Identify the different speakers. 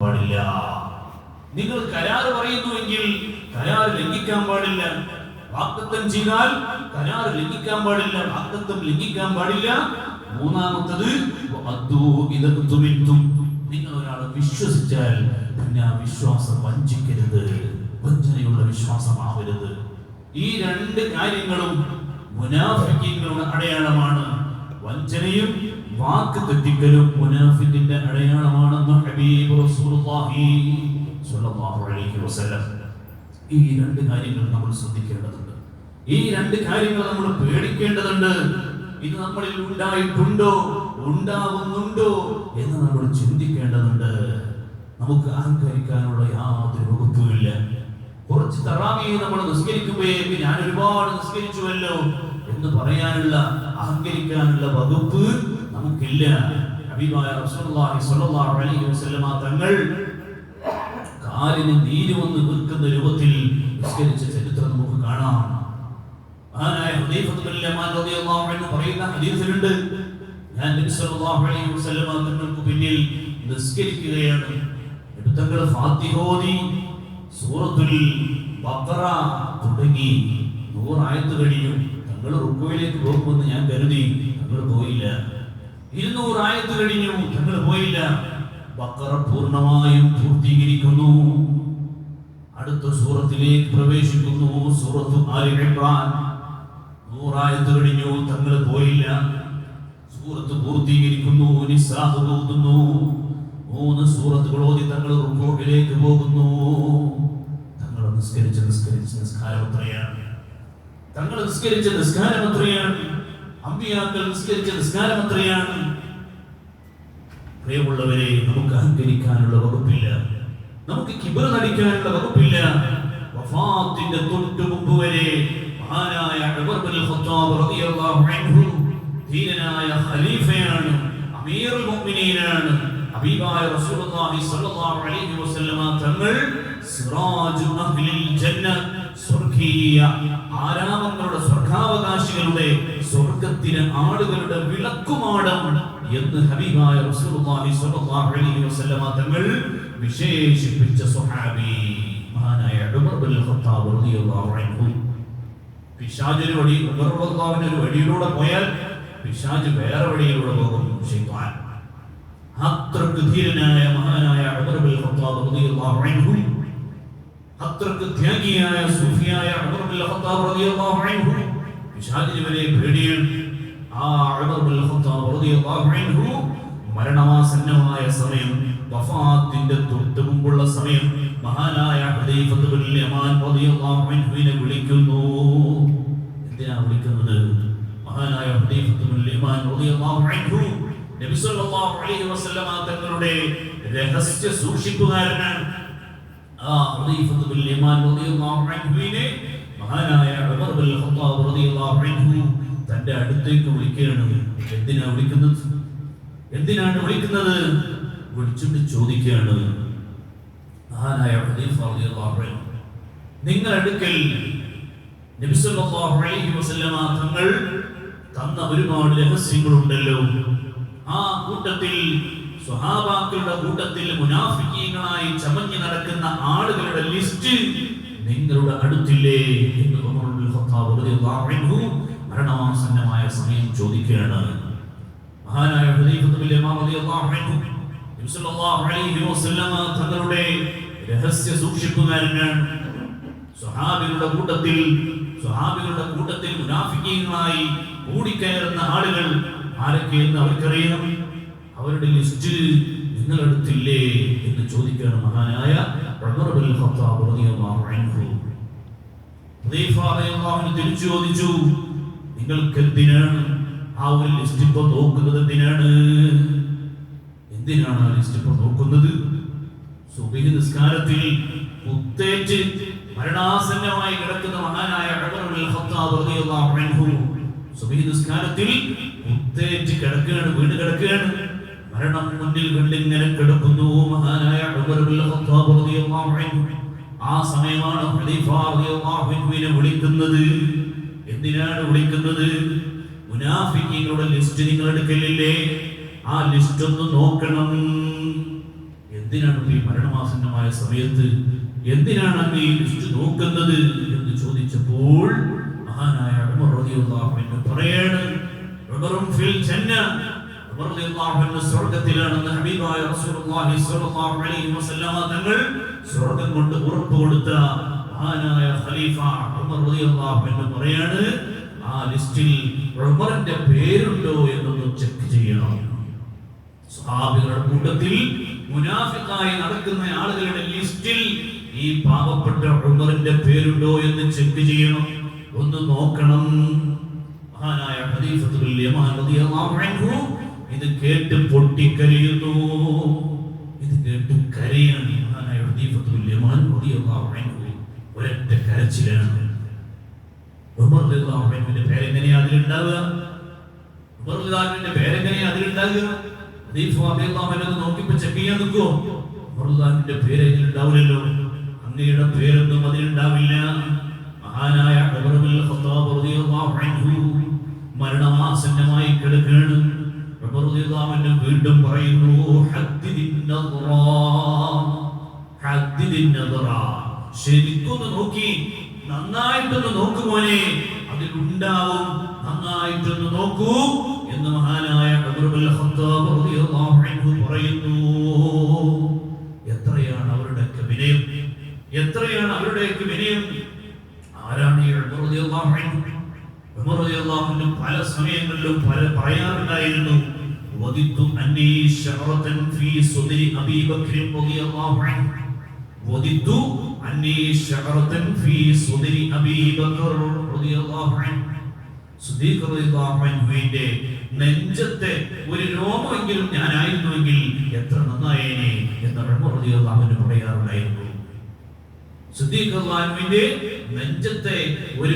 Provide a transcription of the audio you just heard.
Speaker 1: പാടില്ല. നിങ്ങൾ കരാർ പറയുന്നുവെങ്കിൽ കരാർ ലംഘിക്കാൻ പാടില്ല. വാഗ്ദത്തം ചെയ്താൽ കരാർ ലംഘിക്കാൻ പാടില്ല, വാഗ്ദത്തം ലംഘിക്കാൻ പാടില്ല. മൂന്നാമത്തത് നിങ്ങൾ ഒരാളെ വിശ്വസിച്ചാൽ പിന്നെ ആ വിശ്വാസം വഞ്ചിക്കരുത്, വഞ്ചനയുള്ള വിശ്വാസമാവരുത്. ഈ രണ്ട് കാര്യങ്ങളും മുനാഫിഖീങ്ങളുടെ അടയാളമാണ്. വഞ്ചനയും വാക്ക് തെറ്റിക്കലും മുനാഫിഖിന്റെ അടയാളമാണെന്ന് ഹബീബ് റസൂലുള്ളാഹി സ്വല്ലല്ലാഹു അലൈഹി വസല്ലം. ഈ രണ്ട് കാര്യങ്ങൾ നമ്മൾ ശ്രദ്ധിക്കേണ്ടതുണ്ട്. ഈ രണ്ട് കാര്യങ്ങൾ നമ്മൾ പേടിക്കേണ്ടതുണ്ട്. ഇത് നമ്മളിൽ ഉണ്ടായിട്ടുണ്ടോ, ഉണ്ടാവുന്നുണ്ടോ എന്ന് നമ്മൾ ചിന്തിക്കേണ്ടതുണ്ട്. നമുക്ക് അഹങ്കരിക്കാനുള്ള യാതൊരു വകുപ്പുമില്ല. കുറച്ച് തറാവീഹ് നമ്മൾ നിസ്കരിക്കുമ്പോഴേക്ക് ഞാൻ ഒരുപാട് നിസ്കരിച്ചുവല്ലോ എന്ന് പറയാനുള്ള, അഹങ്കരിക്കാനുള്ള വകുപ്പ് നമുക്കില്ല. ഹബീബായ റസൂലുള്ളാഹി സ്വല്ലല്ലാഹു അലൈഹി വസല്ലമ തങ്ങൾ കാലിന് നീര് വന്ന് വീർക്കുന്ന രൂപത്തിൽ നിസ്കരിച്ച ചരിത്രം നമുക്ക് കാണാം. മഹാനായ ഹുദൈഫത്ത് ബിൻ യമാൻ റളിയല്ലാഹു അൻഹു പറയുന്ന ഹദീസിലുണ്ട്, ഞാൻ നബി സല്ലല്ലാഹു അലൈഹി വസല്ലമ തങ്ങൾക്ക് പിന്നിൽ നിസ്കരിക്കുകയാണ്. തങ്ങൾ ഫാത്തിഹ ഓതി സൂറത്തുൽ ബഖറ തുടങ്ങി 100 ആയത്ത് കഴിഞ്ഞു. തങ്ങൾ റുക്കൂയിലേക്ക് പോകുമെന്ന് ഞാൻ കരുതി, തങ്ങൾ പോയില്ല. 200 ആയത്ത് കഴിഞ്ഞു, തങ്ങൾ പോയില്ല. ബഖറ പൂർണ്ണമായും പൂർത്തീകരിക്കുന്നു. അടുത്ത സൂറത്തിലേക്ക് പ്രവേശിക്കുന്നു, സൂറത്തു ആലി ഇംറാൻ. 100 ആയത്ത് കഴിഞ്ഞു, തങ്ങൾ പോയില്ല. സൂറത്ത് പൂർത്തീകരിക്കുന്നു, നിസാ ഓതുന്നു. 3 സൂറത്തുകൾ ഓതി തങ്ങൾ റുക്കൂയിലേക്ക് പോകുന്നു. തങ്ങൾ നിസ്കരിച്ച നിസ്കാരം എത്രയാണ്? തങ്ങൾ നിസ്കരിച്ച നിസ്കാരം എത്രയാണ്? അമ്പിയാക്കൾ നിസ്കരിച്ച നിസ്കാരം എത്രയാണ്? പ്രിയമുള്ളവരെ, നമുക്ക് അഹങ്കരിക്കാനുള്ള വകുപ്പില്ല, നമുക്ക് കിബർ നടിക്കാനുള്ള വകുപ്പില്ല. വഫാത്തിന്റെ തൊട്ടു മുമ്പ് വരെ മഹാനായ ഉമർ ബിൻ ഖത്താബ് റളിയല്ലാഹു അൻഹു ധീരനായ ഖലീഫയാണ്, അമീറുൽ മുഅ്മിനീനാണ്. ഹബീബായ റസൂലുള്ളാഹി സ്വല്ലല്ലാഹു അലൈഹി വസല്ലമ തങ്ങൾ സിറാജു അഹ്ലിൽ ജന്ന, സ്വർഗീയ ആരാമങ്ങളുടെ സ്വർഗാവകാശികളുടെ സ്വർഗത്തിലെ ആളുകളുടെ വിളക്കുമാടം എന്ന് ഹബീബായ റസൂലുള്ളാഹി സ്വല്ലല്ലാഹു അലൈഹി വസല്ലമ തങ്ങൾ വിശേഷിപ്പിച്ച സ്വഹാബി മഹാനായ ഉമർ ബിൻ ഖത്താബ് റളിയല്ലാഹു അൻഹു. പിശാചിന്റെ വഴി, ഉമർ റളിയല്ലാഹുവിന്റെ ഒരു വഴിയിലൂടെ പോയാൽ പിശാച് വേറെ വഴിയിലൂടെ പോകും, ശൈത്താൻ. അത്രക്ക് ധീരനായ മഹാനായ ഉമർ ബിൻ ഖത്താബ് റളിയല്ലാഹു അൻഹു, അത്രക്ക് ത്യാഗിയായ സൂഫിയായ ഉമർ ബിൻ ഖത്താബ് റളിയല്ലാഹു അൻഹു പിശാചിനെ വരെ പേടിയാണ്. ആ ഉമർ ബിൻ ഖത്താബ് റളിയല്ലാഹു അൻഹു മരണമാസന്നമായ സമയം, വഫാത്തിന്റെ തൊട്ട് മുമ്പുള്ള സമയം, മഹാനായ ഹുദൈഫത്ത് ബിൻ യമാൻ റളിയല്ലാഹു അൻഹുവിനെ വിളിക്കുന്നു. എന്തിനാ വിളിക്കുന്നത്? മഹാനായ ഹുദൈഫത്ത് ബിൻ യമാൻ റളിയല്ലാഹു അൻഹു നബി സല്ലല്ലാഹു അലൈഹി വസല്ലമ തങ്ങളുടെ രഹസ്യ സൂക്ഷിപ്പുകാരനാണ്. ആ ഹുദൈഫത്ത് ബിൻ യമാൻ റളിയല്ലാഹു അൻഹുവിനെ മഹാനായ ഉമർ ബിൻ ഖത്താബ് റളിയല്ലാഹു അൻഹു തന്റെ അടുത്തേക്ക് വിളിക്കുകയാണ്. എന്തിനാണ് വിളിക്കുന്നത്? വിളിച്ചിട്ട് ചോദിക്കുകയാണ്, മഹാനായ ഹുദൈഫ റളിയല്ലാഹു അൻഹു, നിങ്ങൾ അടുക്കൽ നബി സല്ലല്ലാഹു അലൈഹി വസല്ലമ തങ്ങൾ തന്ന ഒരുപാട് രഹസ്യങ്ങളുണ്ടല്ലോ. ആ കൂട്ടത്തിൽ, സ്വഹാബാക്കളുടെ കൂട്ടത്തിൽ മുനാഫിക്കീങ്ങളായി ചമഞ്ഞു നടക്കുന്ന ആളുകളുടെ ലിസ്റ്റ് നിങ്ങളുടെ അടുത്തില്ലേ എന്ന് ഉമർ ബിൻ ഖത്താബ് റളിയല്ലാഹു അൻഹു മരണമാസന്നമായ സമയം ചോദിക്കുകയാണ്. മഹാനായ ഹുദൈഫത്ത് ബിൻ യമാൻ റളിയല്ലാഹു അൻഹു നബി സല്ലല്ലാഹു അലൈഹി വസല്ലമ തങ്ങളുടെ രഹസ്യ സൂക്ഷിപ്പുകാരനാണ്. സ്വഹാബികളുടെ കൂട്ടത്തിൽ മുനാഫിക്കീങ്ങളായി കൂടിക്കയറുന്ന ആളുകൾ ആരൊക്കെയെന്ന് അവർക്കറിയണം. അവരുടെ ലിസ്റ്റ് നിങ്ങളെടുത്തില്ലേ എന്ന് ചോദിക്കുകയാണ് മഹാനായ ഉമർ ബിൻ ഖത്താബ് റളിയല്ലാഹു അൻഹു. ഹുദൈഫ റളിയല്ലാഹു അൻഹു തിരിച്ചു ചോദിച്ചു, നിങ്ങൾക്ക് എന്തിനാണ് ആ ഒരു ലിസ്റ്റ് ഇപ്പോൾ നോക്കുന്നത്? എന്തിനാണ് ആ ലിസ്റ്റ് ഇപ്പോൾ നോക്കുന്നത്? സുബ്ഹി നിസ്കാരത്തിൽ കുത്തേറ്റ് മരണാസന്നമായി കിടക്കുന്ന മഹാനായ ഉമർ ബിൻ ഖത്താബ് റളിയല്ലാഹു അൻഹു സുബ്ഹി നിസ്കാരത്തിൽ കുത്തേറ്റ് വീണ് കിടക്കുകയാണ്. മരണം മുന്നിൽ കണ്ടിങ്ങനെ കിടക്കുന്നു മഹാനായ ഉമർ ബിൻ ഖത്താബ് റളിയല്ലാഹു അൻഹു. ആ സമയമാണ് ഖലീഫ റളിയല്ലാഹു അൻഹുവിനെ വിളിക്കുന്നത്. എന്തിനാണ് വിളിക്കുന്നത്? മുനാഫിക്കീങ്ങളുടെ ലിസ്റ്റ് നിങ്ങൾ എടുക്കലില്ലേ? ആ ലിസ്റ്റ് ഒന്ന് നോക്കണം. എന്തിനാണ് ഈ മരണമാസന്നമായ സമയത്ത് എന്തിനാണ് അങ്ങ് ഈ ലിസ്റ്റ് നോക്കുന്നത് എന്ന് ചോദിച്ചപ്പോൾ മഹാനായ ഉമർ റളിയല്ലാഹു അൻഹു പറയാണ്, ഉമറും ഫിൽ ജന്ന, ഉമർ റളിയല്ലാഹു അൻഹു സ്വർഗ്ഗത്തിലാണെന്ന് ഹബീബായ റസൂലുള്ളാഹി സ്വല്ലല്ലാഹു അലൈഹി വസല്ലമ തങ്ങൾ സ്വർഗ്ഗം കൊണ്ട് ഉറപ്പ് കൊടുത്ത മഹാനായ ഖലീഫ ഉമർ റളിയല്ലാഹു അൻഹു പറയാണ്, ആ ലിസ്റ്റിൽ ഉമറിന്റെ പേരുണ്ടോ എന്നൊന്ന് ചെക്ക് ചെയ്യണം. സ്വഹാബികളുടെ കൂട്ടത്തിൽ മുനാഫിഖായി നടക്കുന്ന ആളുകളുടെ ലിസ്റ്റിൽ ഈ പാവപ്പെട്ട ഉമറിന്റെ പേരുണ്ടോ എന്ന് ചെക്ക് ചെയ്യണം, ഒന്ന് നോക്കണം. മഹാനായ ഖലീഫത്തുൽ യമാൻ റളിയല്ലാഹു അൻഹു ഇത് കേട്ട് പൊട്ടിക്കരയുന്നു. ഇത് കേട്ട് കരയാണ് മഹാനായ ഖലീഫത്തുൽ യമാൻ റളിയല്ലാഹു അൻഹു. ഒരൊറ്റ കരച്ചിലാണ്. ഉമർ റളിയല്ലാഹു അൻഹുവിന്റെ പേരെങ്ങനെയാ അതിലുണ്ടാവുക? ഉമർ റളിയല്ലാഹു അൻഹുവിന്റെ പേരെങ്ങനെയാ അതിലുണ്ടാവുക? ഖലീഫ റളിയല്ലാഹു അൻഹു നോക്കിയപ്പോൾ ചെക്ക് ചെയ്യാൻ നിൽക്കുമോ? ഉമർ റളിയല്ലാഹു അൻഹുവിന്റെ പേര് അതിലുണ്ടാവില്ലല്ലോ. അങ്ങയുടെ പേരൊന്നും അതിലുണ്ടാവില്ല. മഹാനായ ഉമർ ഇബ്നുൽ ഖത്താബ് റളിയല്ലാഹു അൻഹു മരണമാസന്നമായി കിടക്കുകയാണ്. ഉമർ റളിയല്ലാഹു അൻഹു വീണ്ടും പറയുന്നു, ഹദ്ദിദിൻ നദറ, ഹദ്ദിദിൻ നദറ, ശരിക്കൊന്ന് നോക്കി, നന്നായിട്ടൊന്ന് നോക്കൂ മോനെ, അതിലുണ്ടാവും, നന്നായിട്ടൊന്ന് നോക്കൂ എന്ന് മഹാനായ ഉമർ ഇബ്നുൽ ഖത്താബ് റളിയല്ലാഹു അൻഹു പറയുന്നു. എത്രയാണ് അവരുടെയൊക്കെ വിനയം, എത്രയാണ് അവരുടെയൊക്കെ വിനയം! ആരാണ് ഈ ഉമർ റളിയല്ലാഹു അൻഹു? ഉമർ റളിയല്ലാഹു അൻഹു പല സമയങ്ങളിലും പറയാറുണ്ടായിരുന്നു, വദിത്തു അന്നീ ശഅറതൻ ഫീ സുദ്രി അബീ ബക്ർ റളിയല്ലാഹു അൻഹു, വദിത്തു അന്നീ ശഅറതൻ ഫീ സുദ്രി അബീ ബക്ർ റളിയല്ലാഹു അൻഹു. സിദ്ദീഖ് റളിയല്ലാഹു അൻഹുവിന്റെ നെഞ്ചത്തെ ഒരു രോമമെങ്കിലും ഞാനായിരുന്നുവെങ്കിൽ എത്ര നന്നായേനെ എന്ന് ഉമർ റളിയല്ലാഹു അൻഹു പറയാറുണ്ടായിരുന്നു. സിദ്ദീഖ് റളിയല്ലാഹു അൻഹുവിന്റെ നെഞ്ചത്തെ ഒരു